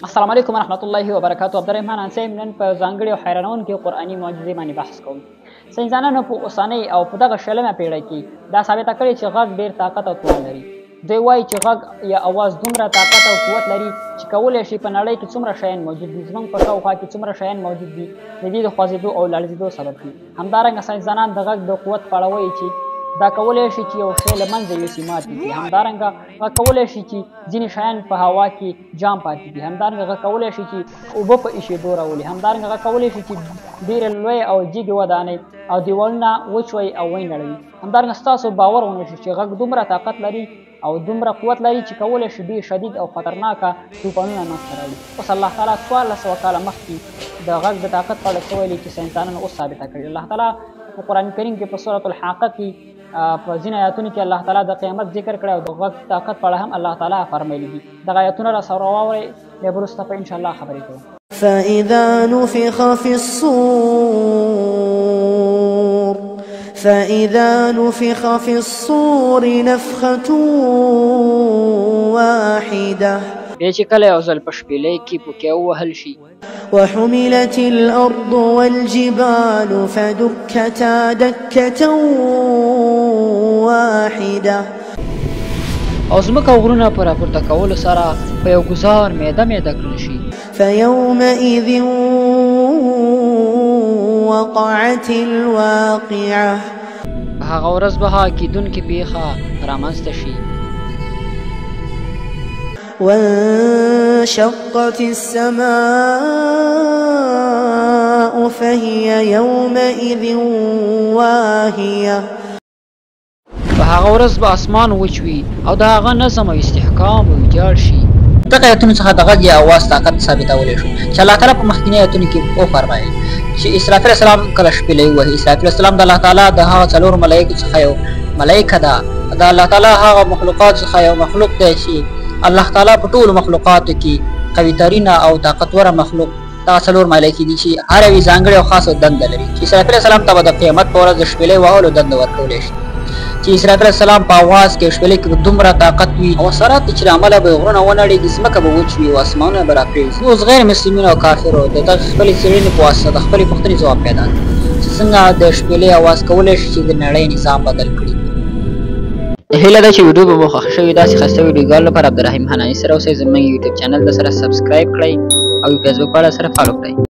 السلام علیکم ورحمۃ اللہ وبرکاتہ. عبدالرحمن انصاری نن په ځانګړي او حیرانونکې قرآني معجزې باندې بحث کوم. ساینسدانانو په اوسنۍ او په دغه شلمه پیړۍ کې دا ثابته کړې چې غږ ډېر طاقت او توان لري. دوی وایي چې غږ یا اواز دومره طاقت او قوت لري چې کولی شي په نړۍ کې څومره شیان موجود دي، زموږ په شاوخوا کې څومره شیان موجود دي، د دې د خوځېدو او لړزېدو سبب شي. همدارنګه ساینسدانان د غږ د قوت په اړه وایي چې دا کولی شي چې یو شی له منځه یوسي، مات کړي. همدارنګه غږ کولی شي چې ځینې شیان په هوا کې جام پاتې کړي. همدارنګه غږ کولی شي چې اوبه په ایشېدو راولي. همدارنګه غږ کولی شي چې ډېرې لویې او جګې ودانۍ او دیوالونه وچوي او ونړوي. همدارنګه ستاسو باور ونه شي چې غږ دومره طاقت لري او دومره قوت لري چې کولی شي ډېر شدید او خطرناکه طوفانونه منځته راوړي. اوس الله تعالی 1400 کاله مخکې د غږ د طاقت په اړه څه ویلي چې ساینسدانانو اوس ثابته کړي. الله تعالی په قرآن کریم کې په سورة الحاقه کې په ځینو آیاتونو کې الله تعالی د قیامت ذکر کړی او د غږ طاقت په اړه هم الله تعالی فرمایلي دي. دغه آیاتونه راسره واورئ، بیا به وروسته په انشاءالله خبرې کوو. فإذا نفخ في الصور نفخة واحدة بیا چې کله یو ځل په شپېلۍ کې پوکې ووهل شي، وحملت الأرض والجبال فدكتا دكة واحدة او ځمکه او غرونه په راپورته کولو سره په یو ګزار میده میده کړل شي. فيومئذ وقعت الواقعة هغه ورځ به هغه کیدونکې پیښه رامنځته شي. وانشقت السماء فهي يومئذ واهية په هغه ورځ به اسمان وچ وي او د هغه نظم او استحکام به ویجاړ شي. دغه آیتونو څخه د غږ یا اواز طاقت ثابتولی شو چې الله تعالی په مخکیني آیتونو کې وفرمایل چې اسرافیل السلام کله شپېلۍ ووهي. اسرافیل السلام د الله تعالی د هغه څلورو ملایکو څخه یو ملایکه ده. د الله تعالی هغه مخلوقات څخه یو مخلوق دی چې الله تعالی په ټولو مخلوقاتو کې قوي ترینه او طاقتوره مخلوق دا څلور ملایکې دي چې هر یوې ځانګړې او خاصه دنده لري چې اسرافیل السلام ته به د قیامت په ورځ د شپېلۍ وهلو دنده ورکولی شي چې اسرافیل السلام په اواز کې شپېلۍ کې به دومره طاقت وي او اثرات چې له امله به غرونه ونړېږي، ځمکه به وچ وي او اسمانونه به راپرېوځي. اوس غیر مسلمین او کافرو د دغه خپلې څېړنې په واسطه د خپلې پوښتنې ځواب پیدا کړي چې څنګه د شپېلۍ اواز کولی شي چې د نړۍ نظام بدل کړي. هیله ده چې ویډیو به مو خوښ شوي. داسې ښایسته ویډیوګانو لپاره عبدالرحیم حناني سره اوسئ. زموږ یوټیوب چینل د سره سبسکرایب کړئ او فیسبوک پاڼه سره فالو کړئ.